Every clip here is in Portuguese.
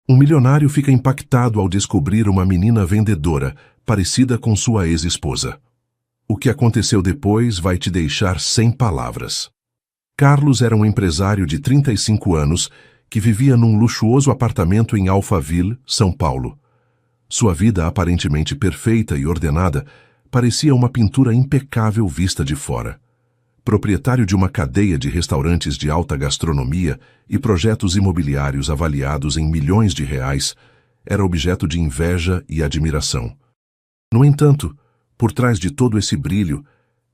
Um milionário fica impactado ao descobrir uma menina vendedora, parecida com sua ex-esposa. O que aconteceu depois vai te deixar sem palavras. Carlos era um empresário de 35 anos que vivia num luxuoso apartamento em Alphaville, São Paulo. Sua vida aparentemente perfeita e ordenada parecia uma pintura impecável vista de fora. Proprietário de uma cadeia de restaurantes de alta gastronomia e projetos imobiliários avaliados em milhões de reais, era objeto de inveja e admiração. No entanto, por trás de todo esse brilho,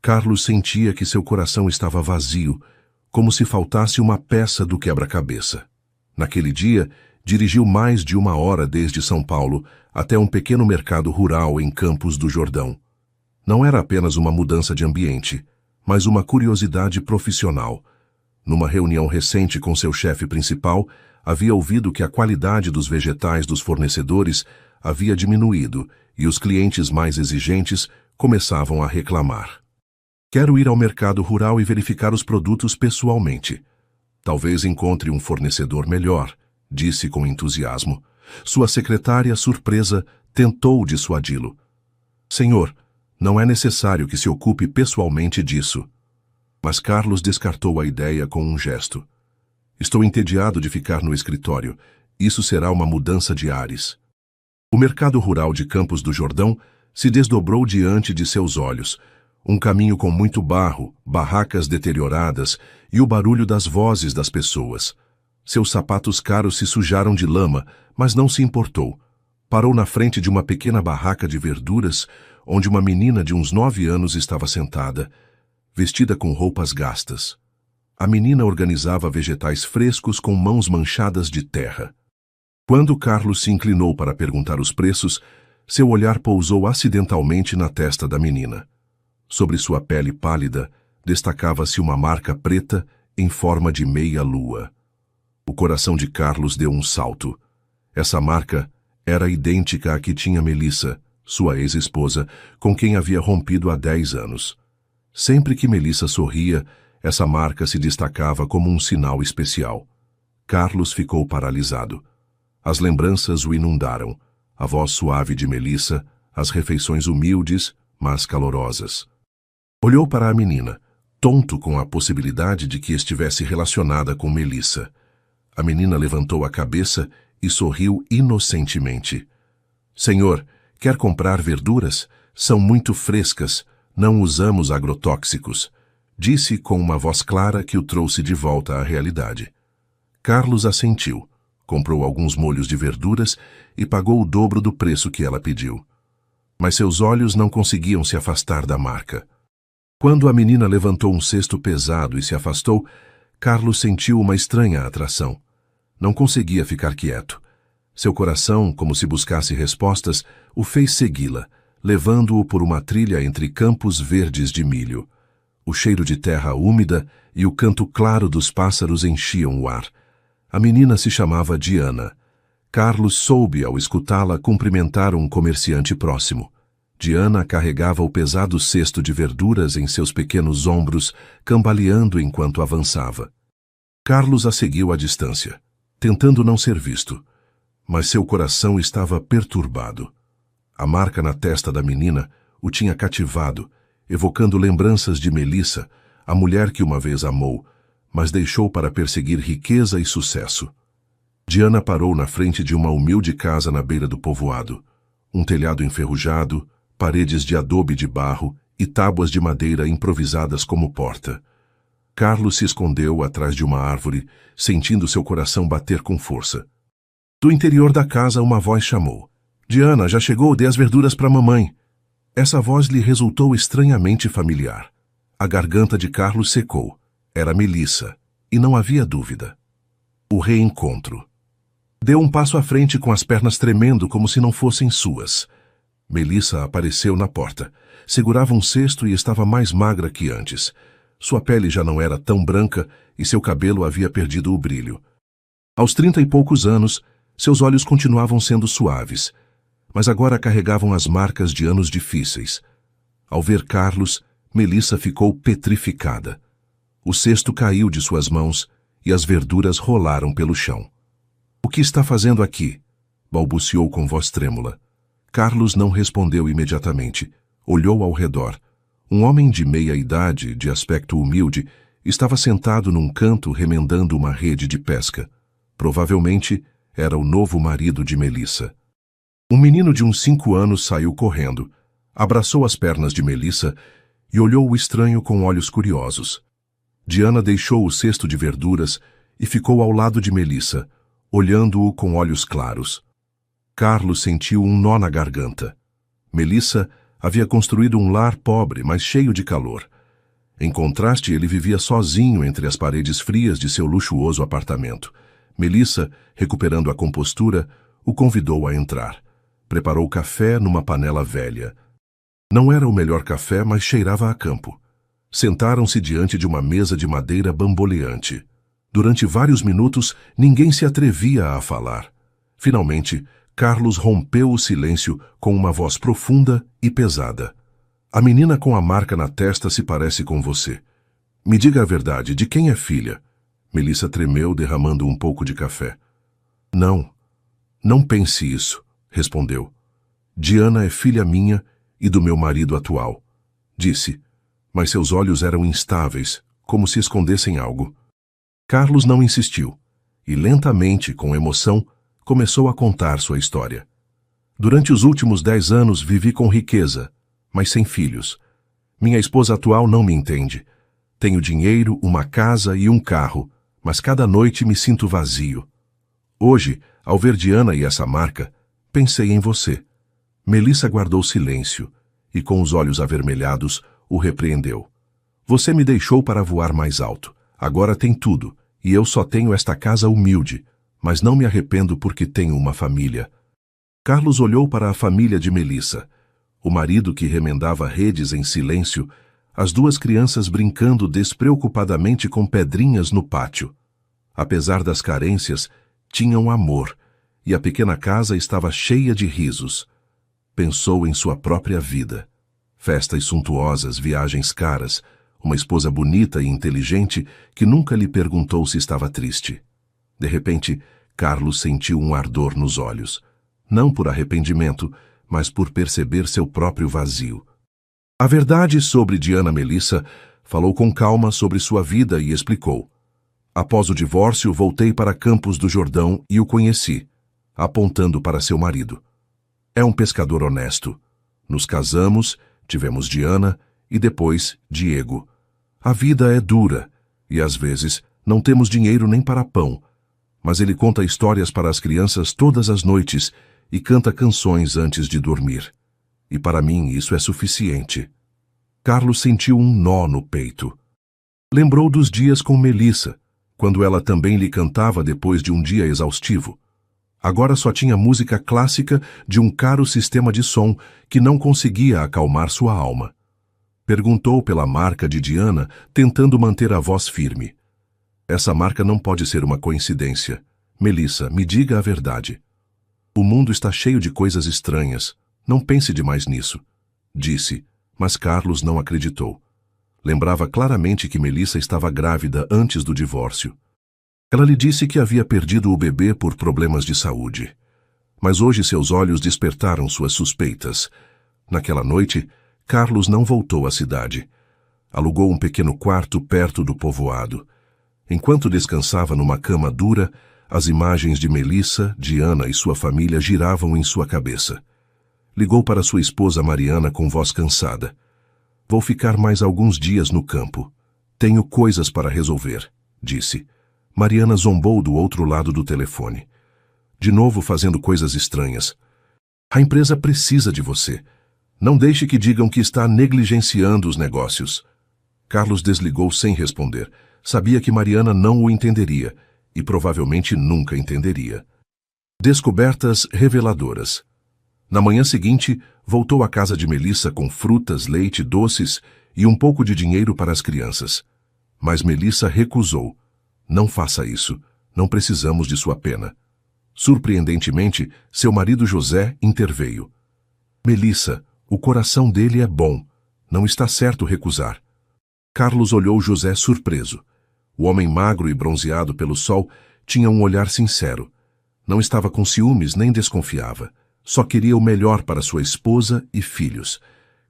Carlos sentia que seu coração estava vazio, como se faltasse uma peça do quebra-cabeça. Naquele dia, dirigiu mais de 1 hora desde São Paulo até um pequeno mercado rural em Campos do Jordão. Não era apenas uma mudança de ambiente, mas uma curiosidade profissional. Numa reunião recente com seu chefe principal, havia ouvido que a qualidade dos vegetais dos fornecedores havia diminuído e os clientes mais exigentes começavam a reclamar. Quero ir ao mercado rural e verificar os produtos pessoalmente. Talvez encontre um fornecedor melhor, disse com entusiasmo. Sua secretária, surpresa, tentou dissuadi-lo. Senhor, não é necessário que se ocupe pessoalmente disso. Mas Carlos descartou a ideia com um gesto. Estou entediado de ficar no escritório. Isso será uma mudança de ares. O mercado rural de Campos do Jordão se desdobrou diante de seus olhos. Um caminho com muito barro, barracas deterioradas e o barulho das vozes das pessoas. Seus sapatos caros se sujaram de lama, mas não se importou. Parou na frente de uma pequena barraca de verduras, onde uma menina de uns 9 anos estava sentada, vestida com roupas gastas. A menina organizava vegetais frescos com mãos manchadas de terra. Quando Carlos se inclinou para perguntar os preços, seu olhar pousou acidentalmente na testa da menina. Sobre sua pele pálida, destacava-se uma marca preta em forma de meia-lua. O coração de Carlos deu um salto. Essa marca era idêntica à que tinha Melissa, sua ex-esposa, com quem havia rompido há 10 anos. Sempre que Melissa sorria, essa marca se destacava como um sinal especial. Carlos ficou paralisado. As lembranças o inundaram. A voz suave de Melissa, as refeições humildes, mas calorosas. Olhou para a menina, tonto com a possibilidade de que estivesse relacionada com Melissa. A menina levantou a cabeça e sorriu inocentemente. Senhor, quer comprar verduras? São muito frescas, não usamos agrotóxicos, disse com uma voz clara que o trouxe de volta à realidade. Carlos assentiu, comprou alguns molhos de verduras e pagou o dobro do preço que ela pediu. Mas seus olhos não conseguiam se afastar da marca. Quando a menina levantou um cesto pesado e se afastou, Carlos sentiu uma estranha atração. Não conseguia ficar quieto. Seu coração, como se buscasse respostas, o fez segui-la, levando-o por uma trilha entre campos verdes de milho. O cheiro de terra úmida e o canto claro dos pássaros enchiam o ar. A menina se chamava Diana. Carlos soube, ao escutá-la, cumprimentar um comerciante próximo. Diana carregava o pesado cesto de verduras em seus pequenos ombros, cambaleando enquanto avançava. Carlos a seguiu à distância, tentando não ser visto, mas seu coração estava perturbado. A marca na testa da menina o tinha cativado, evocando lembranças de Melissa, a mulher que uma vez amou, mas deixou para perseguir riqueza e sucesso. Diana parou na frente de uma humilde casa na beira do povoado. Um telhado enferrujado, paredes de adobe de barro e tábuas de madeira improvisadas como porta. Carlos se escondeu atrás de uma árvore, sentindo seu coração bater com força. Do interior da casa uma voz chamou. Diana, já chegou, dê as verduras para a mamãe. Essa voz lhe resultou estranhamente familiar. A garganta de Carlos secou. Era Melissa, e não havia dúvida. O reencontro. Deu um passo à frente com as pernas tremendo como se não fossem suas. Melissa apareceu na porta. Segurava um cesto e estava mais magra que antes. Sua pele já não era tão branca e seu cabelo havia perdido o brilho. Aos 30 e poucos anos, seus olhos continuavam sendo suaves, mas agora carregavam as marcas de anos difíceis. Ao ver Carlos, Melissa ficou petrificada. O cesto caiu de suas mãos e as verduras rolaram pelo chão. O que está fazendo aqui? Balbuciou com voz trêmula. Carlos não respondeu imediatamente. Olhou ao redor. Um homem de meia idade, de aspecto humilde, estava sentado num canto remendando uma rede de pesca. Provavelmente era o novo marido de Melissa. Um menino de uns 5 anos saiu correndo, abraçou as pernas de Melissa e olhou o estranho com olhos curiosos. Diana deixou o cesto de verduras e ficou ao lado de Melissa, olhando-o com olhos claros. Carlos sentiu um nó na garganta. Melissa havia construído um lar pobre, mas cheio de calor. Em contraste, ele vivia sozinho entre as paredes frias de seu luxuoso apartamento. Melissa, recuperando a compostura, o convidou a entrar. Preparou café numa panela velha. Não era o melhor café, mas cheirava a campo. Sentaram-se diante de uma mesa de madeira bamboleante. Durante vários minutos, ninguém se atrevia a falar. Finalmente, Carlos rompeu o silêncio com uma voz profunda e pesada. A menina com a marca na testa se parece com você. Me diga a verdade, de quem é filha? Melissa tremeu, derramando um pouco de café. Não pense isso, respondeu. Diana é filha minha e do meu marido atual, disse, mas seus olhos eram instáveis, como se escondessem algo. Carlos não insistiu, e lentamente, com emoção, começou a contar sua história. Durante os últimos 10 anos vivi com riqueza, mas sem filhos. Minha esposa atual não me entende. Tenho dinheiro, uma casa e um carro, mas cada noite me sinto vazio. Hoje, ao ver Diana e essa marca, pensei em você. Melissa guardou silêncio e, com os olhos avermelhados, o repreendeu. Você me deixou para voar mais alto. Agora tem tudo, e eu só tenho esta casa humilde, mas não me arrependo porque tenho uma família. Carlos olhou para a família de Melissa. O marido que remendava redes em silêncio, as 2 crianças brincando despreocupadamente com pedrinhas no pátio. Apesar das carências, tinham amor, e a pequena casa estava cheia de risos. Pensou em sua própria vida. Festas suntuosas, viagens caras, uma esposa bonita e inteligente que nunca lhe perguntou se estava triste. De repente, Carlos sentiu um ardor nos olhos. Não por arrependimento, mas por perceber seu próprio vazio. A verdade sobre Diana Melissa falou com calma sobre sua vida e explicou. Após o divórcio, voltei para Campos do Jordão e o conheci, apontando para seu marido. É um pescador honesto. Nos casamos, tivemos Diana e depois Diego. A vida é dura e, às vezes, não temos dinheiro nem para pão, mas ele conta histórias para as crianças todas as noites e canta canções antes de dormir. E para mim isso é suficiente. Carlos sentiu um nó no peito. Lembrou dos dias com Melissa, quando ela também lhe cantava depois de um dia exaustivo. Agora só tinha música clássica de um caro sistema de som que não conseguia acalmar sua alma. Perguntou pela marca de Diana, tentando manter a voz firme. Essa marca não pode ser uma coincidência. Melissa, me diga a verdade. O mundo está cheio de coisas estranhas. Não pense demais nisso, disse, mas Carlos não acreditou. Lembrava claramente que Melissa estava grávida antes do divórcio. Ela lhe disse que havia perdido o bebê por problemas de saúde. Mas hoje seus olhos despertaram suas suspeitas. Naquela noite, Carlos não voltou à cidade. Alugou um pequeno quarto perto do povoado. Enquanto descansava numa cama dura, as imagens de Melissa, Diana e sua família giravam em sua cabeça. Ligou para sua esposa Mariana com voz cansada. Vou ficar mais alguns dias no campo. Tenho coisas para resolver, disse. Mariana zombou do outro lado do telefone. De novo fazendo coisas estranhas. A empresa precisa de você. Não deixe que digam que está negligenciando os negócios. Carlos desligou sem responder. Sabia que Mariana não o entenderia e provavelmente nunca entenderia. Descobertas reveladoras. Na manhã seguinte, voltou à casa de Melissa com frutas, leite, doces e um pouco de dinheiro para as crianças. Mas Melissa recusou. Não faça isso. Não precisamos de sua pena. Surpreendentemente, seu marido José interveio. Melissa, o coração dele é bom. Não está certo recusar. Carlos olhou José surpreso. O homem magro e bronzeado pelo sol tinha um olhar sincero. Não estava com ciúmes nem desconfiava. Só queria o melhor para sua esposa e filhos.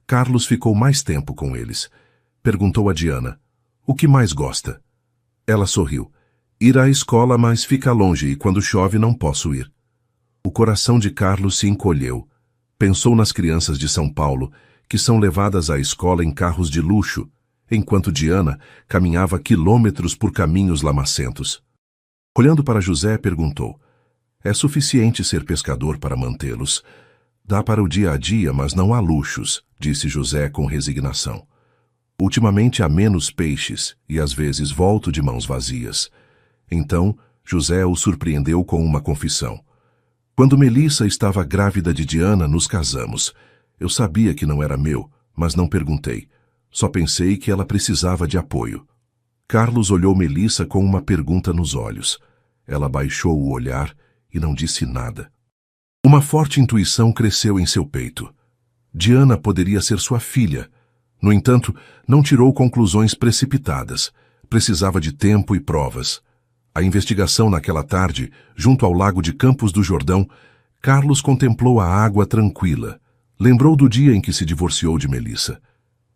Carlos ficou mais tempo com eles. Perguntou a Diana: "O que mais gosta?" Ela sorriu. "Ir à escola, mas fica longe e quando chove não posso ir." O coração de Carlos se encolheu. Pensou nas crianças de São Paulo, que são levadas à escola em carros de luxo, enquanto Diana caminhava quilômetros por caminhos lamacentos. Olhando para José, perguntou: "É suficiente ser pescador para mantê-los?" "Dá para o dia a dia, mas não há luxos", disse José com resignação. "Ultimamente há menos peixes e às vezes volto de mãos vazias." Então, José o surpreendeu com uma confissão. "Quando Melissa estava grávida de Diana, nos casamos. Eu sabia que não era meu, mas não perguntei. Só pensei que ela precisava de apoio." Carlos olhou Melissa com uma pergunta nos olhos. Ela baixou o olhar e não disse nada. Uma forte intuição cresceu em seu peito. Diana poderia ser sua filha. No entanto, não tirou conclusões precipitadas. Precisava de tempo e provas. A investigação naquela tarde, junto ao lago de Campos do Jordão, Carlos contemplou a água tranquila. Lembrou do dia em que se divorciou de Melissa.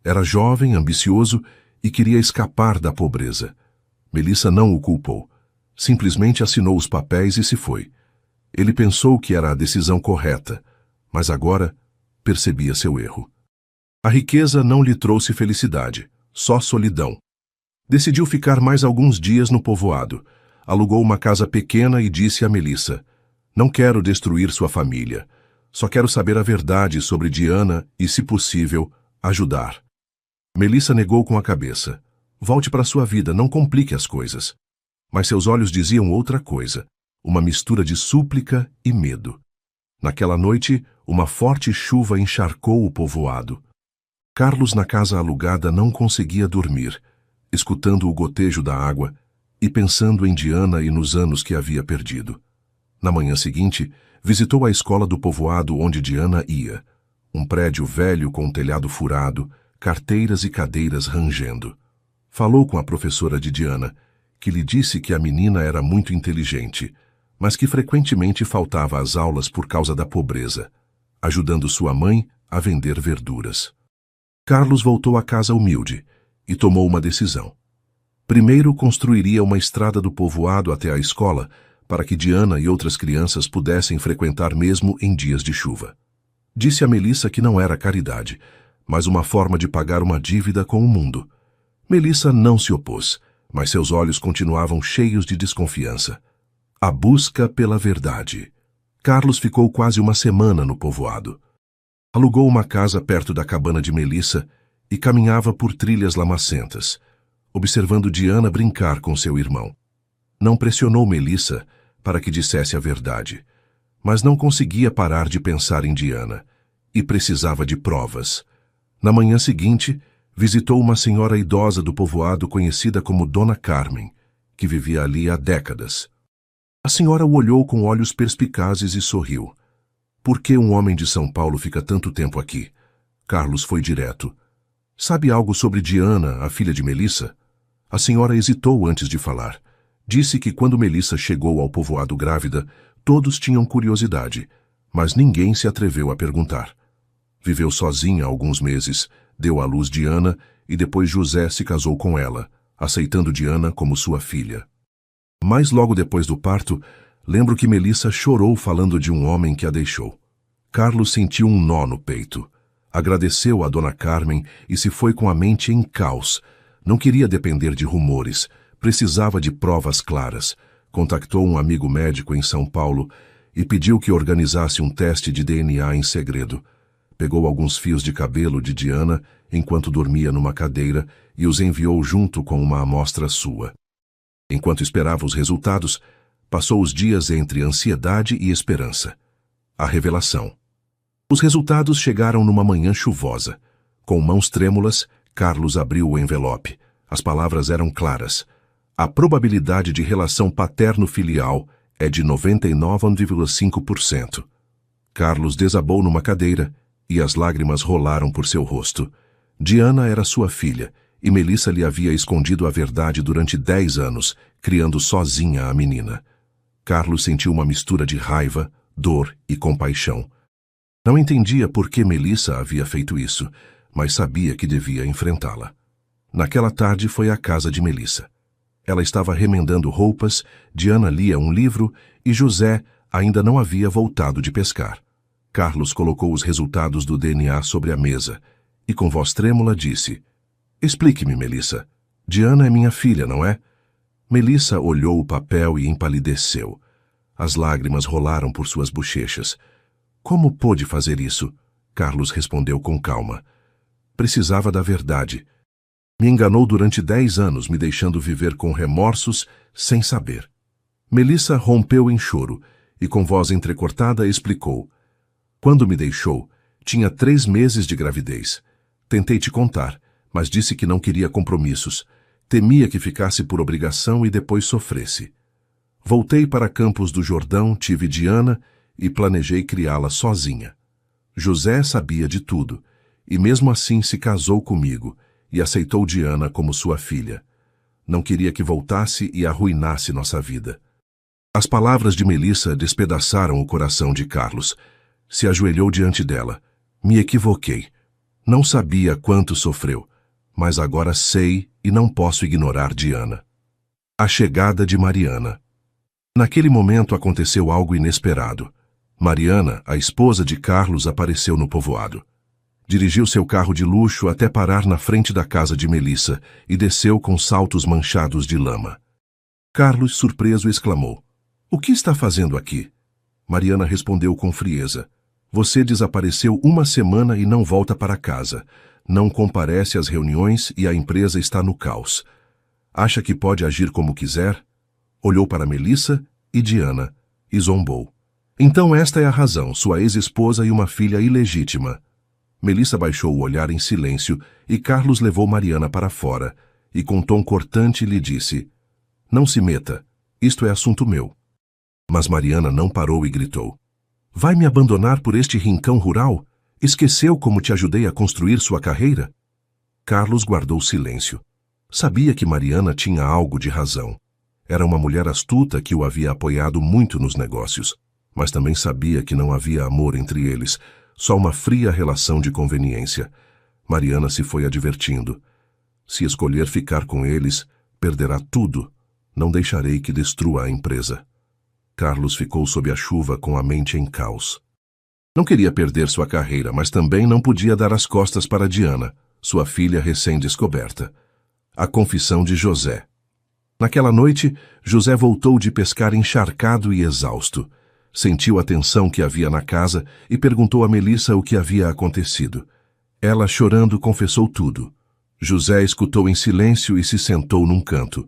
Era jovem, ambicioso e queria escapar da pobreza. Melissa não o culpou. Simplesmente assinou os papéis e se foi. Ele pensou que era a decisão correta, mas agora percebia seu erro. A riqueza não lhe trouxe felicidade, só solidão. Decidiu ficar mais alguns dias no povoado. Alugou uma casa pequena e disse a Melissa: "Não quero destruir sua família. Só quero saber a verdade sobre Diana e, se possível, ajudar." Melissa negou com a cabeça. "Volte para sua vida, não complique as coisas." Mas seus olhos diziam outra coisa, uma mistura de súplica e medo. Naquela noite, uma forte chuva encharcou o povoado. Carlos, na casa alugada, não conseguia dormir, escutando o gotejo da água e pensando em Diana e nos anos que havia perdido. Na manhã seguinte, visitou a escola do povoado onde Diana ia. Um prédio velho com um telhado furado, carteiras e cadeiras rangendo. Falou com a professora de Diana, que lhe disse que a menina era muito inteligente, mas que frequentemente faltava às aulas por causa da pobreza, ajudando sua mãe a vender verduras. Carlos voltou à casa humilde e tomou uma decisão. Primeiro construiria uma estrada do povoado até a escola para que Diana e outras crianças pudessem frequentar mesmo em dias de chuva. Disse a Melissa que não era caridade, mas uma forma de pagar uma dívida com o mundo. Melissa não se opôs, mas seus olhos continuavam cheios de desconfiança. A busca pela verdade. Carlos ficou quase uma semana no povoado. Alugou uma casa perto da cabana de Melissa e caminhava por trilhas lamacentas, observando Diana brincar com seu irmão. Não pressionou Melissa para que dissesse a verdade, mas não conseguia parar de pensar em Diana e precisava de provas. Na manhã seguinte, visitou uma senhora idosa do povoado conhecida como Dona Carmen, que vivia ali há décadas. A senhora o olhou com olhos perspicazes e sorriu. "Por que um homem de São Paulo fica tanto tempo aqui?" Carlos foi direto. "Sabe algo sobre Diana, a filha de Melissa?" A senhora hesitou antes de falar. Disse que quando Melissa chegou ao povoado grávida, todos tinham curiosidade, mas ninguém se atreveu a perguntar. Viveu sozinha alguns meses, deu à luz Diana e depois José se casou com ela, aceitando Diana como sua filha. Mas logo depois do parto, lembro que Melissa chorou falando de um homem que a deixou. Carlos sentiu um nó no peito. Agradeceu a Dona Carmen e se foi com a mente em caos. Não queria depender de rumores, precisava de provas claras. Contactou um amigo médico em São Paulo e pediu que organizasse um teste de DNA em segredo. Pegou alguns fios de cabelo de Diana enquanto dormia numa cadeira e os enviou junto com uma amostra sua. Enquanto esperava os resultados, passou os dias entre ansiedade e esperança. A revelação. Os resultados chegaram numa manhã chuvosa. Com mãos trêmulas, Carlos abriu o envelope. As palavras eram claras. A probabilidade de relação paterno-filial é de 99,5%. Carlos desabou numa cadeira e as lágrimas rolaram por seu rosto. Diana era sua filha e Melissa lhe havia escondido a verdade durante 10 anos, criando sozinha a menina. Carlos sentiu uma mistura de raiva, dor e compaixão. Não entendia por que Melissa havia feito isso, mas sabia que devia enfrentá-la. Naquela tarde foi à casa de Melissa. Ela estava remendando roupas, Diana lia um livro e José ainda não havia voltado de pescar. Carlos colocou os resultados do DNA sobre a mesa e, com voz trêmula, disse: "Explique-me, Melissa. Diana é minha filha, não é?" Melissa olhou o papel e empalideceu. As lágrimas rolaram por suas bochechas. "Como pôde fazer isso?" Carlos respondeu com calma. "Precisava da verdade. Me enganou durante 10 anos, me deixando viver com remorsos, sem saber." Melissa rompeu em choro e, com voz entrecortada, explicou: "Quando me deixou, tinha 3 meses de gravidez. Tentei te contar, mas disse que não queria compromissos. Temia que ficasse por obrigação e depois sofresse. Voltei para Campos do Jordão, tive Diana e planejei criá-la sozinha. José sabia de tudo, e mesmo assim se casou comigo e aceitou Diana como sua filha. Não queria que voltasse e arruinasse nossa vida." As palavras de Melissa despedaçaram o coração de Carlos. Se ajoelhou diante dela. "Me equivoquei. Não sabia quanto sofreu, mas agora sei e não posso ignorar Diana." A chegada de Mariana. Naquele momento aconteceu algo inesperado. Mariana, a esposa de Carlos, apareceu no povoado. Dirigiu seu carro de luxo até parar na frente da casa de Melissa e desceu com saltos manchados de lama. Carlos, surpreso, exclamou: "O que está fazendo aqui?" Mariana respondeu com frieza: "Você desapareceu 1 semana e não volta para casa. Não comparece às reuniões e a empresa está no caos. Acha que pode agir como quiser?" Olhou para Melissa e Diana e zombou. "Então esta é a razão, sua ex-esposa e uma filha ilegítima." Melissa baixou o olhar em silêncio e Carlos levou Mariana para fora e, com tom cortante, lhe disse: "Não se meta, isto é assunto meu." Mas Mariana não parou e gritou: "Vai me abandonar por este rincão rural? Esqueceu como te ajudei a construir sua carreira?" Carlos guardou silêncio. Sabia que Mariana tinha algo de razão. Era uma mulher astuta que o havia apoiado muito nos negócios, mas também sabia que não havia amor entre eles, só uma fria relação de conveniência. Mariana se foi advertindo: "Se escolher ficar com eles, perderá tudo. Não deixarei que destrua a empresa." Carlos ficou sob a chuva com a mente em caos. Não queria perder sua carreira, mas também não podia dar as costas para Diana, sua filha recém-descoberta. A confissão de José. Naquela noite, José voltou de pescar encharcado e exausto. Sentiu a tensão que havia na casa e perguntou a Melissa o que havia acontecido. Ela, chorando, confessou tudo. José escutou em silêncio e se sentou num canto.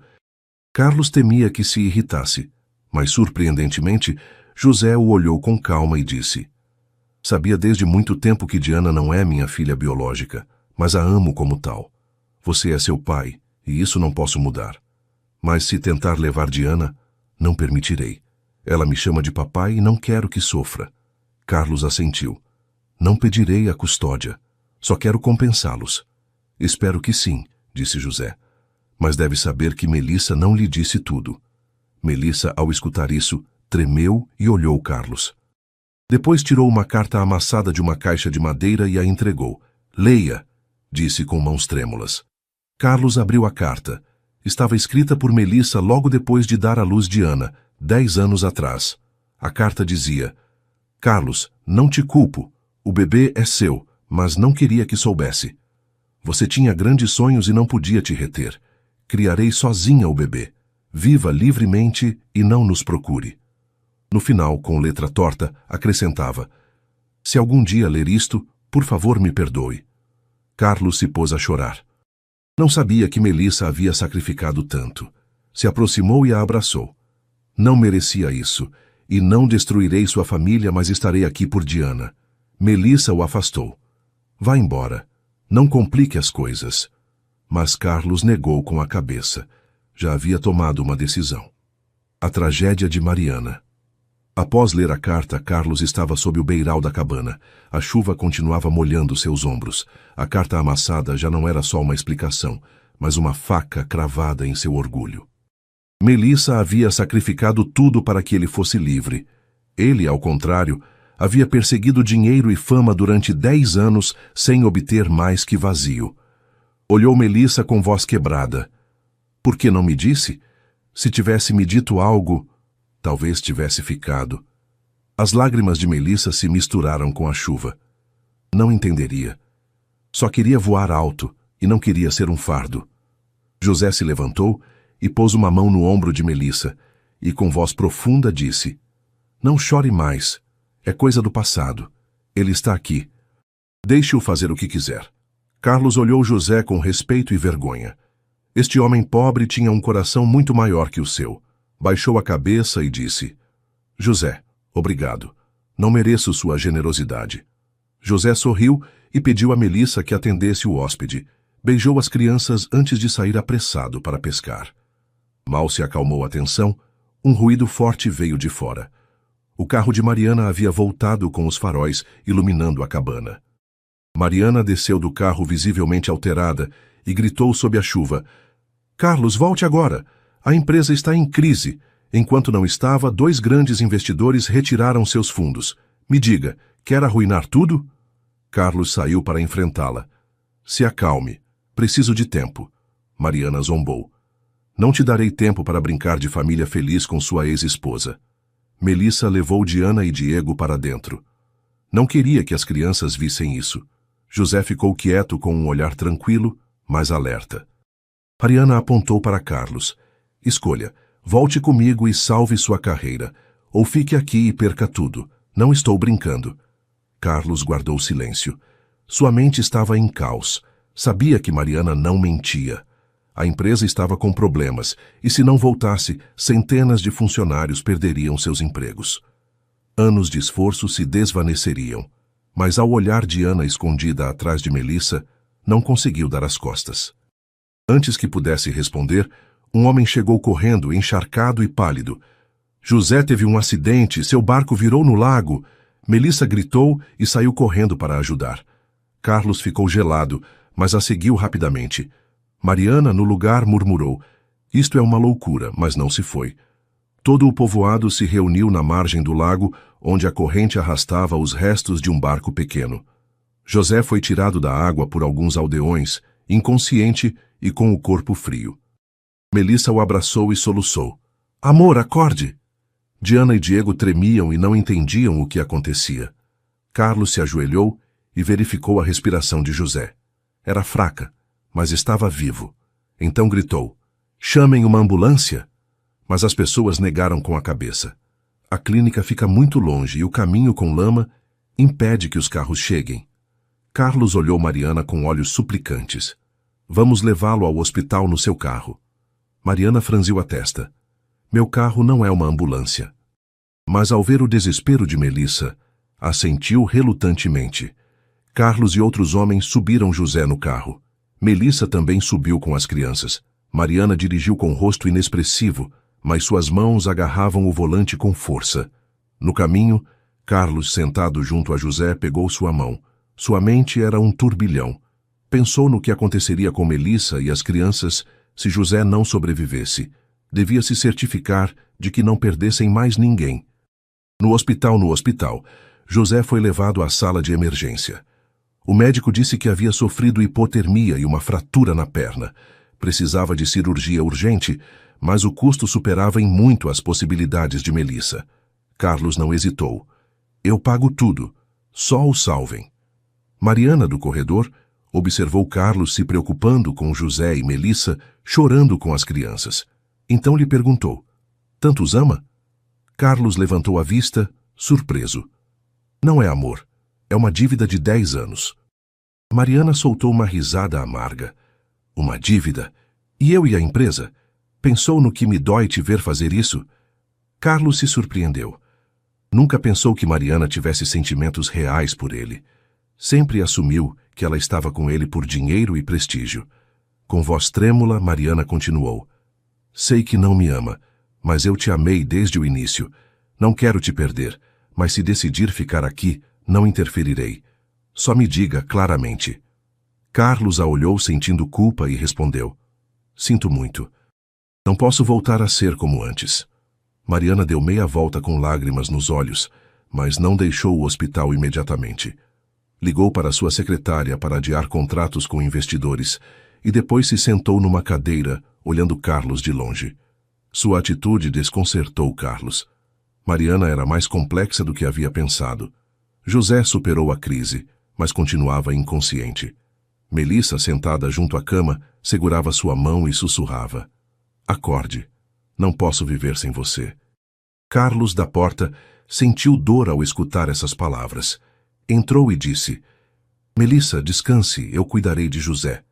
Carlos temia que se irritasse, mas, surpreendentemente, José o olhou com calma e disse: "Sabia desde muito tempo que Diana não é minha filha biológica, mas a amo como tal. Você é seu pai, e isso não posso mudar. Mas se tentar levar Diana, não permitirei. Ela me chama de papai e não quero que sofra." Carlos assentiu. "Não pedirei a custódia. Só quero compensá-los." "Espero que sim", disse José. "Mas deve saber que Melissa não lhe disse tudo." Melissa, ao escutar isso, tremeu e olhou Carlos. Depois tirou uma carta amassada de uma caixa de madeira e a entregou. "Leia", disse com mãos trêmulas. Carlos abriu a carta. Estava escrita por Melissa logo depois de dar à luz Diana, 10 anos atrás. A carta dizia: "Carlos, não te culpo. O bebê é seu, mas não queria que soubesse. Você tinha grandes sonhos e não podia te reter. Criarei sozinha o bebê. Viva livremente e não nos procure." No final, com letra torta, acrescentava: "Se algum dia ler isto, por favor me perdoe." Carlos se pôs a chorar. Não sabia que Melissa havia sacrificado tanto. Se aproximou e a abraçou. "Não merecia isso, e não destruirei sua família, mas estarei aqui por Diana." Melissa o afastou. "Vá embora. Não complique as coisas." Mas Carlos negou com a cabeça. Já havia tomado uma decisão. A tragédia de Mariana. Após ler a carta, Carlos estava sob o beiral da cabana. A chuva continuava molhando seus ombros. A carta amassada já não era só uma explicação, mas uma faca cravada em seu orgulho. Melissa havia sacrificado tudo para que ele fosse livre. Ele, ao contrário, havia perseguido dinheiro e fama durante 10 anos sem obter mais que vazio. Olhou Melissa com voz quebrada. Por que não me disse? Se tivesse me dito algo, talvez tivesse ficado. As lágrimas de Melissa se misturaram com a chuva. Não entenderia. Só queria voar alto e não queria ser um fardo. José se levantou e pôs uma mão no ombro de Melissa e com voz profunda disse: Não chore mais. É coisa do passado. Ele está aqui. Deixe-o fazer o que quiser. Carlos olhou José com respeito e vergonha. Este homem pobre tinha um coração muito maior que o seu. Baixou a cabeça e disse: José, obrigado. Não mereço sua generosidade. José sorriu e pediu a Melissa que atendesse o hóspede. Beijou as crianças antes de sair apressado para pescar. Mal se acalmou a tensão, um ruído forte veio de fora. O carro de Mariana havia voltado com os faróis iluminando a cabana. Mariana desceu do carro visivelmente alterada e gritou sob a chuva: Carlos, volte agora! A empresa está em crise. Enquanto não estava, 2 grandes investidores retiraram seus fundos. Me diga, quer arruinar tudo? Carlos saiu para enfrentá-la. Se acalme. Preciso de tempo. Mariana zombou. Não te darei tempo para brincar de família feliz com sua ex-esposa. Melissa levou Diana e Diego para dentro. Não queria que as crianças vissem isso. José ficou quieto com um olhar tranquilo, mas alerta. Mariana apontou para Carlos. Escolha, volte comigo e salve sua carreira, ou fique aqui e perca tudo. Não estou brincando. Carlos guardou silêncio. Sua mente estava em caos. Sabia que Mariana não mentia. A empresa estava com problemas, e se não voltasse, centenas de funcionários perderiam seus empregos. Anos de esforço se desvaneceriam. Mas ao olhar Diana escondida atrás de Melissa, não conseguiu dar as costas. Antes que pudesse responder, um homem chegou correndo, encharcado e pálido. José teve um acidente, seu barco virou no lago. Melissa gritou e saiu correndo para ajudar. Carlos ficou gelado, mas a seguiu rapidamente. Mariana, no lugar, murmurou: Isto é uma loucura, mas não se foi. Todo o povoado se reuniu na margem do lago, onde a corrente arrastava os restos de um barco pequeno. José foi tirado da água por alguns aldeões, inconsciente e com o corpo frio. Melissa o abraçou e soluçou: Amor, acorde! Diana e Diego tremiam e não entendiam o que acontecia. Carlos se ajoelhou e verificou a respiração de José. Era fraca, mas estava vivo. Então gritou: Chamem uma ambulância! Mas as pessoas negaram com a cabeça. A clínica fica muito longe e o caminho com lama impede que os carros cheguem. Carlos olhou Mariana com olhos suplicantes. Vamos levá-lo ao hospital no seu carro. Mariana franziu a testa. Meu carro não é uma ambulância. Mas ao ver o desespero de Melissa, assentiu relutantemente. Carlos e outros homens subiram José no carro. Melissa também subiu com as crianças. Mariana dirigiu com rosto inexpressivo, mas suas mãos agarravam o volante com força. No caminho, Carlos, sentado junto a José, pegou sua mão. Sua mente era um turbilhão. Pensou no que aconteceria com Melissa e as crianças se José não sobrevivesse. Devia se certificar de que não perdessem mais ninguém. No hospital, José foi levado à sala de emergência. O médico disse que havia sofrido hipotermia e uma fratura na perna. Precisava de cirurgia urgente, mas o custo superava em muito as possibilidades de Melissa. Carlos não hesitou. Eu pago tudo. Só o salvem. Mariana, do corredor, observou Carlos se preocupando com José e Melissa, chorando com as crianças. Então lhe perguntou: Tanto os ama? Carlos levantou a vista, surpreso. Não é amor. É uma dívida de 10 anos. Mariana soltou uma risada amarga. Uma dívida? E eu e a empresa? Pensou no que me dói te ver fazer isso? Carlos se surpreendeu. Nunca pensou que Mariana tivesse sentimentos reais por ele. Sempre assumiu que ela estava com ele por dinheiro e prestígio. Com voz trêmula, Mariana continuou: Sei que não me ama, mas eu te amei desde o início. Não quero te perder, mas se decidir ficar aqui, não interferirei. Só me diga claramente. Carlos a olhou sentindo culpa e respondeu: Sinto muito. Não posso voltar a ser como antes. Mariana deu meia volta com lágrimas nos olhos, mas não deixou o hospital imediatamente. Ligou para sua secretária para adiar contratos com investidores e depois se sentou numa cadeira, olhando Carlos de longe. Sua atitude desconcertou Carlos. Mariana era mais complexa do que havia pensado. José superou a crise, mas continuava inconsciente. Melissa, sentada junto à cama, segurava sua mão e sussurrava: "Acorde. Não posso viver sem você." Carlos, da porta, sentiu dor ao escutar essas palavras. Entrou e disse: "Melissa, descanse, eu cuidarei de José."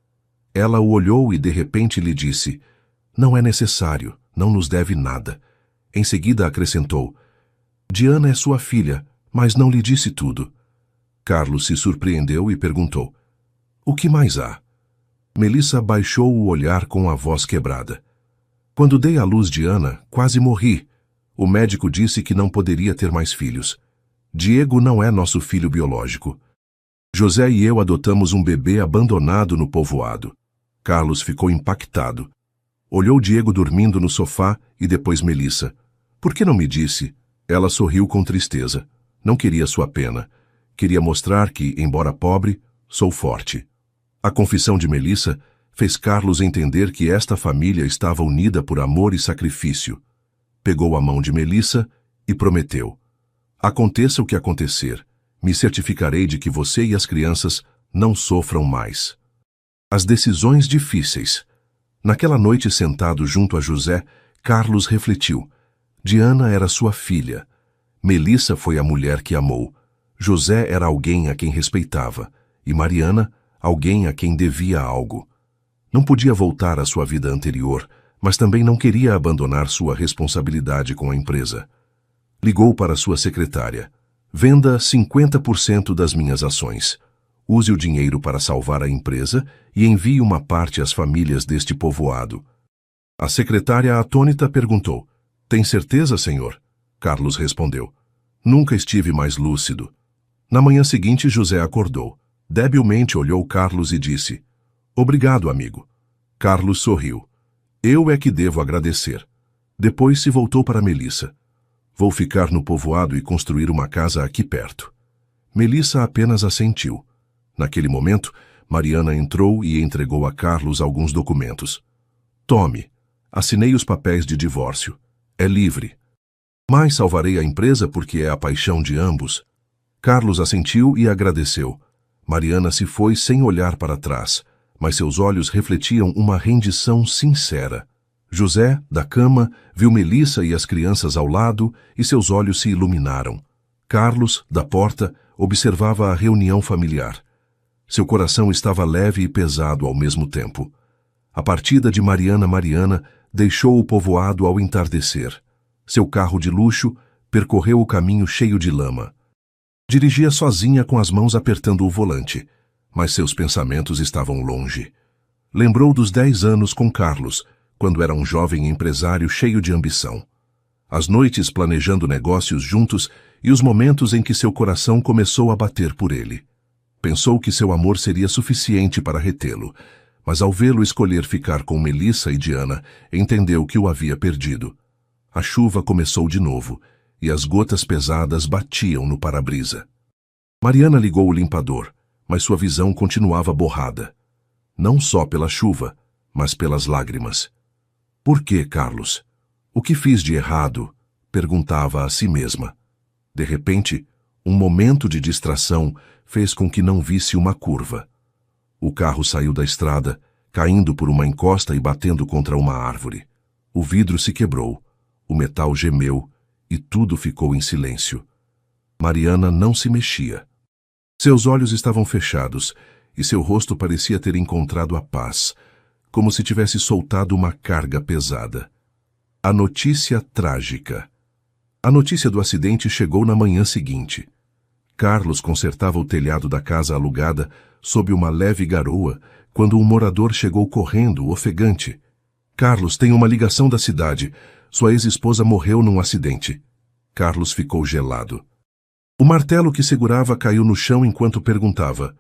Ela o olhou e de repente lhe disse: "Não é necessário, não nos deve nada." Em seguida acrescentou: "Diana é sua filha, mas não lhe disse tudo." Carlos se surpreendeu e perguntou: "O que mais há?" Melissa baixou o olhar com a voz quebrada. "Quando dei à luz Diana, quase morri. O médico disse que não poderia ter mais filhos. Diego não é nosso filho biológico. José e eu adotamos um bebê abandonado no povoado." Carlos ficou impactado. Olhou Diego dormindo no sofá e depois Melissa. "Por que não me disse?" Ela sorriu com tristeza. Não queria sua pena. Queria mostrar que, embora pobre, sou forte. A confissão de Melissa fez Carlos entender que esta família estava unida por amor e sacrifício. Pegou a mão de Melissa e prometeu: "Aconteça o que acontecer, me certificarei de que você e as crianças não sofram mais." As decisões difíceis. Naquela noite, sentado junto a José, Carlos refletiu. Diana era sua filha. Melissa foi a mulher que amou. José era alguém a quem respeitava. E Mariana, alguém a quem devia algo. Não podia voltar à sua vida anterior, mas também não queria abandonar sua responsabilidade com a empresa. Ligou para sua secretária. "Venda 50% das minhas ações. Use o dinheiro para salvar a empresa e envie uma parte às famílias deste povoado." A secretária atônita perguntou: "Tem certeza, senhor?" Carlos respondeu: "Nunca estive mais lúcido." Na manhã seguinte, José acordou. Debilmente olhou Carlos e disse: "Obrigado, amigo." Carlos sorriu. "Eu é que devo agradecer." Depois se voltou para Melissa. "Vou ficar no povoado e construir uma casa aqui perto." Melissa apenas assentiu. Naquele momento, Mariana entrou e entregou a Carlos alguns documentos. "Tome. Assinei os papéis de divórcio. É livre. Mas salvarei a empresa porque é a paixão de ambos." Carlos assentiu e agradeceu. Mariana se foi sem olhar para trás, mas seus olhos refletiam uma rendição sincera. José, da cama, viu Melissa e as crianças ao lado e seus olhos se iluminaram. Carlos, da porta, observava a reunião familiar. Seu coração estava leve e pesado ao mesmo tempo. A partida de Mariana deixou o povoado ao entardecer. Seu carro de luxo percorreu o caminho cheio de lama. Dirigia sozinha com as mãos apertando o volante, mas seus pensamentos estavam longe. Lembrou dos 10 anos com Carlos, quando era um jovem empresário cheio de ambição. As noites planejando negócios juntos e os momentos em que seu coração começou a bater por ele. Pensou que seu amor seria suficiente para retê-lo, mas ao vê-lo escolher ficar com Melissa e Diana, entendeu que o havia perdido. A chuva começou de novo, e as gotas pesadas batiam no para-brisa. Mariana ligou o limpador, mas sua visão continuava borrada. Não só pela chuva, mas pelas lágrimas. "Por que, Carlos? O que fiz de errado?" perguntava a si mesma. De repente, um momento de distração fez com que não visse uma curva. O carro saiu da estrada, caindo por uma encosta e batendo contra uma árvore. O vidro se quebrou, o metal gemeu e tudo ficou em silêncio. Mariana não se mexia. Seus olhos estavam fechados e seu rosto parecia ter encontrado a paz, como se tivesse soltado uma carga pesada. A notícia trágica. A notícia do acidente chegou na manhã seguinte. Carlos consertava o telhado da casa alugada sob uma leve garoa quando um morador chegou correndo, ofegante. "Carlos, tem uma ligação da cidade. Sua ex-esposa morreu num acidente." Carlos ficou gelado. O martelo que segurava caiu no chão enquanto perguntava: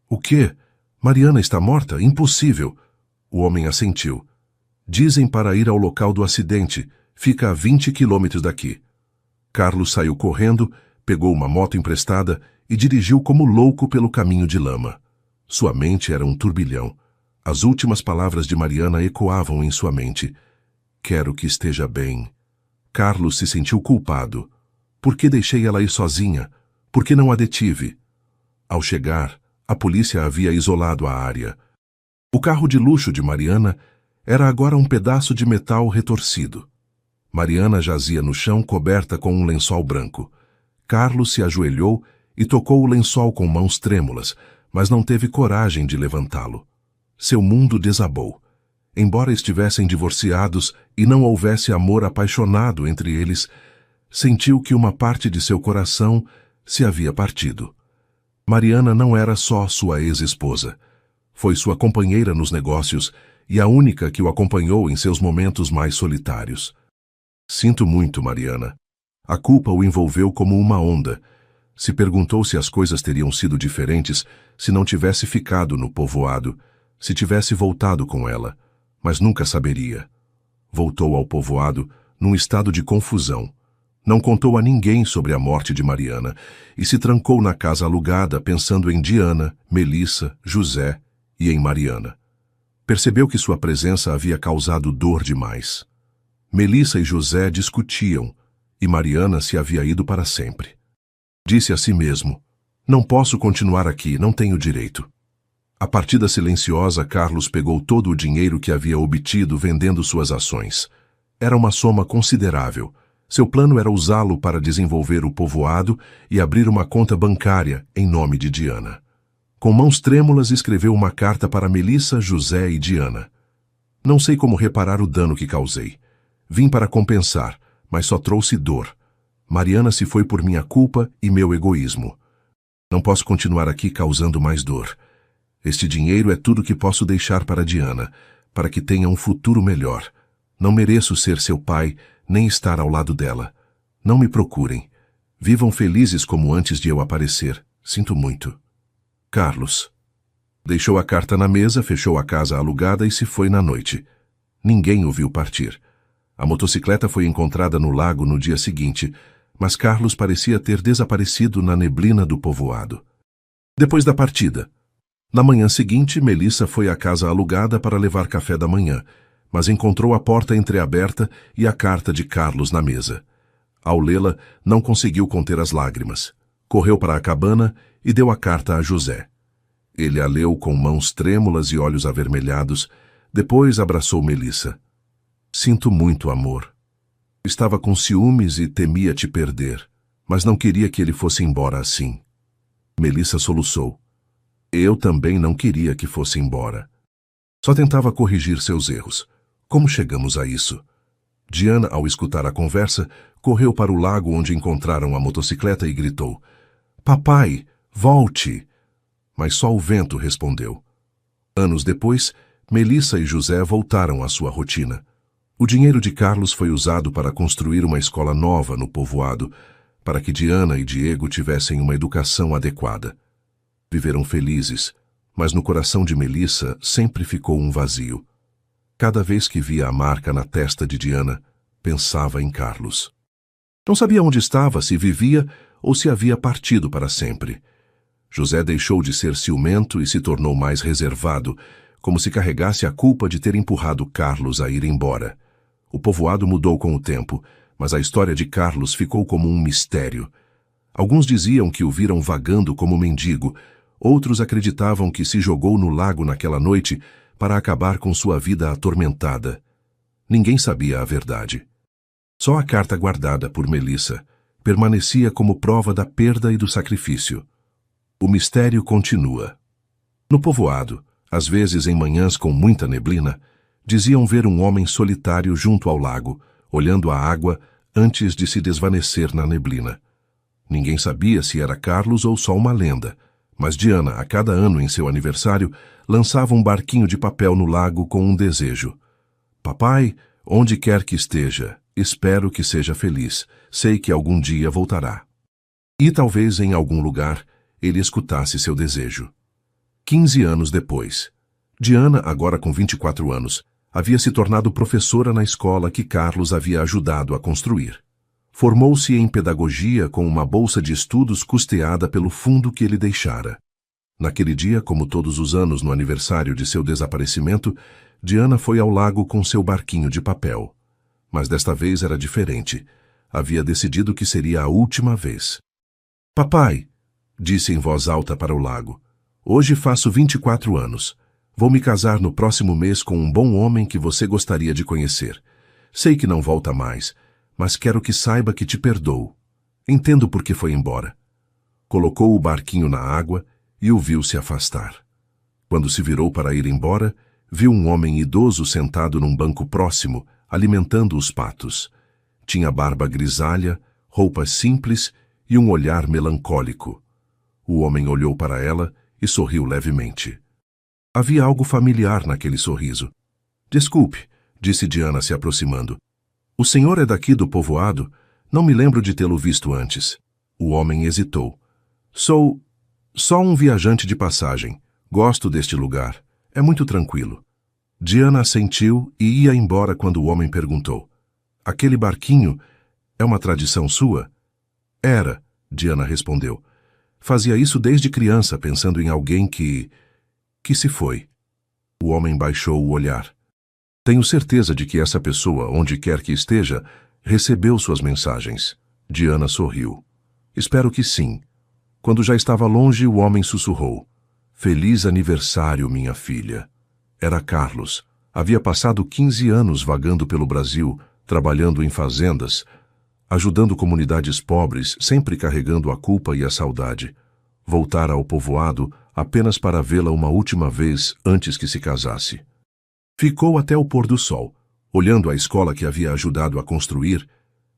"O quê? Mariana está morta? Impossível." O homem assentiu. Dizem para ir ao local do acidente. Fica a 20 quilômetros daqui. Carlos saiu correndo, pegou uma moto emprestada e dirigiu como louco pelo caminho de lama. Sua mente era um turbilhão. As últimas palavras de Mariana ecoavam em sua mente. Quero que esteja bem. Carlos se sentiu culpado. Por que deixei ela ir sozinha? Por que não a detive? Ao chegar, a polícia havia isolado a área. O carro de luxo de Mariana era agora um pedaço de metal retorcido. Mariana jazia no chão coberta com um lençol branco. Carlos se ajoelhou e tocou o lençol com mãos trêmulas, mas não teve coragem de levantá-lo. Seu mundo desabou. Embora estivessem divorciados e não houvesse amor apaixonado entre eles, sentiu que uma parte de seu coração se havia partido. Mariana não era só sua ex-esposa. Foi sua companheira nos negócios e a única que o acompanhou em seus momentos mais solitários. Sinto muito, Mariana. A culpa o envolveu como uma onda. Se perguntou se as coisas teriam sido diferentes se não tivesse ficado no povoado, se tivesse voltado com ela, mas nunca saberia. Voltou ao povoado num estado de confusão. Não contou a ninguém sobre a morte de Mariana e se trancou na casa alugada pensando em Diana, Melissa, José e em Mariana. Percebeu que sua presença havia causado dor demais. Melissa e José discutiam e Mariana se havia ido para sempre. Disse a si mesmo, não posso continuar aqui, não tenho direito. A partida silenciosa, Carlos pegou todo o dinheiro que havia obtido vendendo suas ações. Era uma soma considerável. Seu plano era usá-lo para desenvolver o povoado e abrir uma conta bancária em nome de Diana. Com mãos trêmulas escreveu uma carta para Melissa, José e Diana. Não sei como reparar o dano que causei. Vim para compensar, mas só trouxe dor. Mariana se foi por minha culpa e meu egoísmo. Não posso continuar aqui causando mais dor. Este dinheiro é tudo que posso deixar para Diana, para que tenha um futuro melhor. Não mereço ser seu pai, nem estar ao lado dela. Não me procurem. Vivam felizes como antes de eu aparecer. Sinto muito. Carlos. Deixou a carta na mesa, fechou a casa alugada e se foi na noite. Ninguém o viu partir. A motocicleta foi encontrada no lago no dia seguinte, mas Carlos parecia ter desaparecido na neblina do povoado. Depois da partida. Na manhã seguinte, Melissa foi à casa alugada para levar café da manhã, mas encontrou a porta entreaberta e a carta de Carlos na mesa. Ao lê-la, não conseguiu conter as lágrimas. Correu para a cabana e deu a carta a José. Ele a leu com mãos trêmulas e olhos avermelhados, depois abraçou Melissa. Sinto muito, amor. Estava com ciúmes e temia te perder, mas não queria que ele fosse embora assim. Melissa soluçou. Eu também não queria que fosse embora. Só tentava corrigir seus erros. Como chegamos a isso? Diana, ao escutar a conversa, correu para o lago onde encontraram a motocicleta e gritou. Papai, volte! Mas só o vento respondeu. Anos depois, Melissa e José voltaram à sua rotina. O dinheiro de Carlos foi usado para construir uma escola nova no povoado, para que Diana e Diego tivessem uma educação adequada. Viveram felizes, mas no coração de Melissa sempre ficou um vazio. Cada vez que via a marca na testa de Diana, pensava em Carlos. Não sabia onde estava, se vivia ou se havia partido para sempre. José deixou de ser ciumento e se tornou mais reservado, como se carregasse a culpa de ter empurrado Carlos a ir embora. O povoado mudou com o tempo, mas a história de Carlos ficou como um mistério. Alguns diziam que o viram vagando como mendigo, outros acreditavam que se jogou no lago naquela noite para acabar com sua vida atormentada. Ninguém sabia a verdade. Só a carta guardada por Melissa permanecia como prova da perda e do sacrifício. O mistério continua. No povoado, às vezes em manhãs com muita neblina, diziam ver um homem solitário junto ao lago, olhando a água antes de se desvanecer na neblina. Ninguém sabia se era Carlos ou só uma lenda, mas Diana, a cada ano em seu aniversário, lançava um barquinho de papel no lago com um desejo. Papai, onde quer que esteja, espero que seja feliz, sei que algum dia voltará. E talvez em algum lugar ele escutasse seu desejo. 15 anos depois. Diana, agora com 24 anos, Havia se tornado professora na escola que Carlos havia ajudado a construir. Formou-se em pedagogia com uma bolsa de estudos custeada pelo fundo que ele deixara. Naquele dia, como todos os anos no aniversário de seu desaparecimento, Diana foi ao lago com seu barquinho de papel. Mas desta vez era diferente. Havia decidido que seria a última vez. Papai, disse em voz alta para o lago, hoje faço 24 anos. Vou me casar no próximo mês com um bom homem que você gostaria de conhecer. Sei que não volta mais, mas quero que saiba que te perdoo. Entendo por que foi embora. Colocou o barquinho na água e o viu se afastar. Quando se virou para ir embora, viu um homem idoso sentado num banco próximo, alimentando os patos. Tinha barba grisalha, roupas simples e um olhar melancólico. O homem olhou para ela e sorriu levemente. Havia algo familiar naquele sorriso. Desculpe, disse Diana se aproximando. O senhor é daqui do povoado? Não me lembro de tê-lo visto antes. O homem hesitou. Sou só um viajante de passagem. Gosto deste lugar. É muito tranquilo. Diana assentiu e ia embora quando o homem perguntou. Aquele barquinho é uma tradição sua? Era, Diana respondeu. Fazia isso desde criança, pensando em alguém que se foi. O homem baixou o olhar. Tenho certeza de que essa pessoa, onde quer que esteja, recebeu suas mensagens. Diana sorriu. Espero que sim. Quando já estava longe, o homem sussurrou. Feliz aniversário, minha filha. Era Carlos. Havia passado 15 anos vagando pelo Brasil, trabalhando em fazendas, ajudando comunidades pobres, sempre carregando a culpa e a saudade. Voltara ao povoado apenas para vê-la uma última vez antes que se casasse. Ficou até o pôr do sol, olhando a escola que havia ajudado a construir,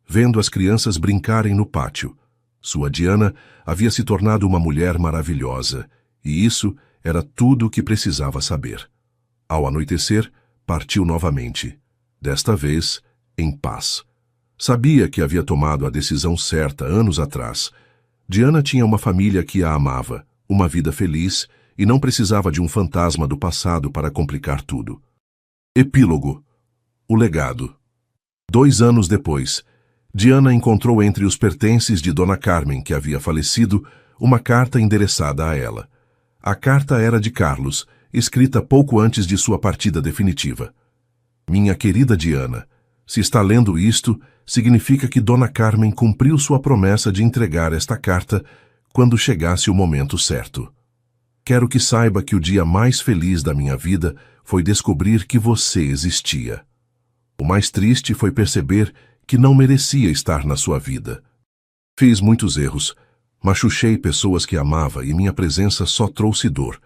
vendo as crianças brincarem no pátio. Sua Diana havia se tornado uma mulher maravilhosa, e isso era tudo o que precisava saber. Ao anoitecer, partiu novamente, desta vez em paz. Sabia que havia tomado a decisão certa anos atrás. Diana tinha uma família que a amava, uma vida feliz, e não precisava de um fantasma do passado para complicar tudo. Epílogo. O legado. 2 anos depois, Diana encontrou entre os pertences de Dona Carmen, que havia falecido, uma carta endereçada a ela. A carta era de Carlos, escrita pouco antes de sua partida definitiva. Minha querida Diana, se está lendo isto, significa que Dona Carmen cumpriu sua promessa de entregar esta carta quando chegasse o momento certo. Quero que saiba que o dia mais feliz da minha vida foi descobrir que você existia. O mais triste foi perceber que não merecia estar na sua vida. Fiz muitos erros, machuchei pessoas que amava e minha presença só trouxe dor.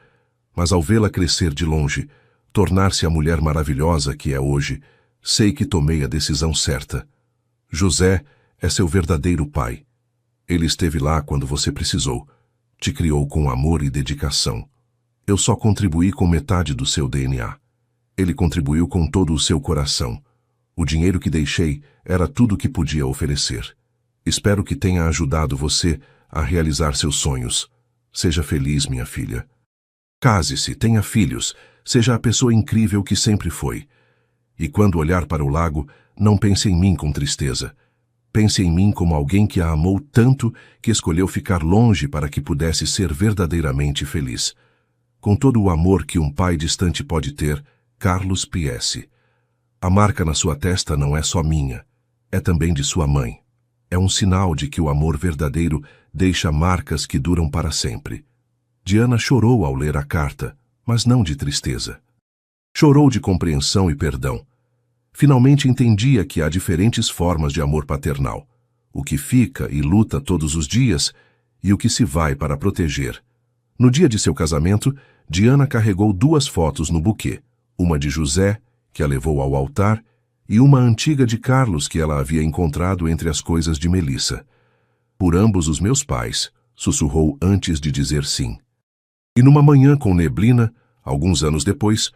Mas ao vê-la crescer de longe, tornar-se a mulher maravilhosa que é hoje, sei que tomei a decisão certa. José é seu verdadeiro pai. Ele esteve lá quando você precisou. Te criou com amor e dedicação. Eu só contribuí com metade do seu DNA. Ele contribuiu com todo o seu coração. O dinheiro que deixei era tudo o que podia oferecer. Espero que tenha ajudado você a realizar seus sonhos. Seja feliz, minha filha. Case-se, tenha filhos, seja a pessoa incrível que sempre foi. E quando olhar para o lago, não pense em mim com tristeza. Pense em mim como alguém que a amou tanto que escolheu ficar longe para que pudesse ser verdadeiramente feliz. Com todo o amor que um pai distante pode ter, Carlos P.S. A marca na sua testa não é só minha, é também de sua mãe. É um sinal de que o amor verdadeiro deixa marcas que duram para sempre. Diana chorou ao ler a carta, mas não de tristeza. Chorou de compreensão e perdão. Finalmente entendia que há diferentes formas de amor paternal. O que fica e luta todos os dias e o que se vai para proteger. No dia de seu casamento, Diana carregou 2 fotos no buquê, uma de José, que a levou ao altar, e uma antiga de Carlos que ela havia encontrado entre as coisas de Melissa. Por ambos os meus pais, sussurrou antes de dizer sim. E numa manhã com neblina, alguns anos depois,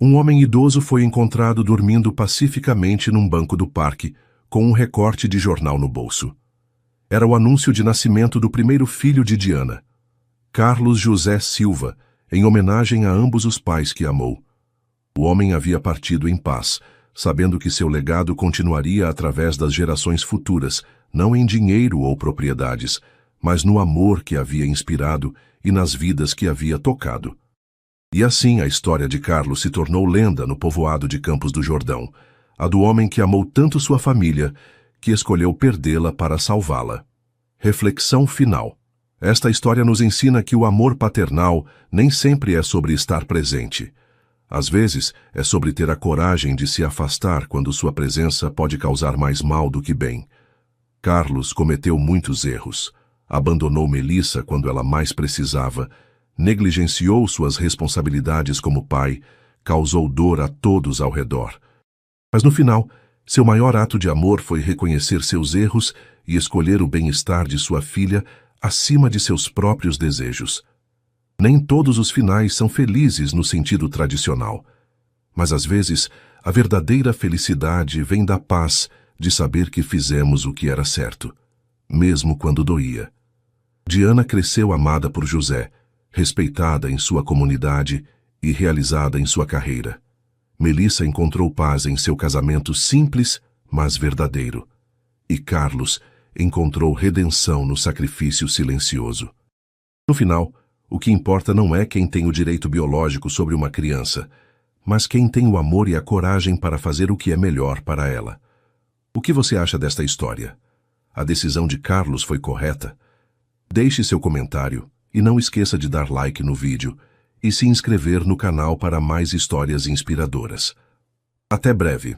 um homem idoso foi encontrado dormindo pacificamente num banco do parque, com um recorte de jornal no bolso. Era o anúncio de nascimento do primeiro filho de Diana, Carlos José Silva, em homenagem a ambos os pais que amou. O homem havia partido em paz, sabendo que seu legado continuaria através das gerações futuras, não em dinheiro ou propriedades, mas no amor que havia inspirado e nas vidas que havia tocado. E assim a história de Carlos se tornou lenda no povoado de Campos do Jordão, a do homem que amou tanto sua família, que escolheu perdê-la para salvá-la. Reflexão final. Esta história nos ensina que o amor paternal nem sempre é sobre estar presente. Às vezes, é sobre ter a coragem de se afastar quando sua presença pode causar mais mal do que bem. Carlos cometeu muitos erros. Abandonou Melissa quando ela mais precisava, negligenciou suas responsabilidades como pai, causou dor a todos ao redor. Mas no final, seu maior ato de amor foi reconhecer seus erros e escolher o bem-estar de sua filha acima de seus próprios desejos. Nem todos os finais são felizes no sentido tradicional, mas às vezes a verdadeira felicidade vem da paz de saber que fizemos o que era certo, mesmo quando doía. Diana cresceu amada por José, respeitada em sua comunidade e realizada em sua carreira. Melissa encontrou paz em seu casamento simples, mas verdadeiro. E Carlos encontrou redenção no sacrifício silencioso. No final, o que importa não é quem tem o direito biológico sobre uma criança, mas quem tem o amor e a coragem para fazer o que é melhor para ela. O que você acha desta história? A decisão de Carlos foi correta? Deixe seu comentário e não esqueça de dar like no vídeo e se inscrever no canal para mais histórias inspiradoras. Até breve!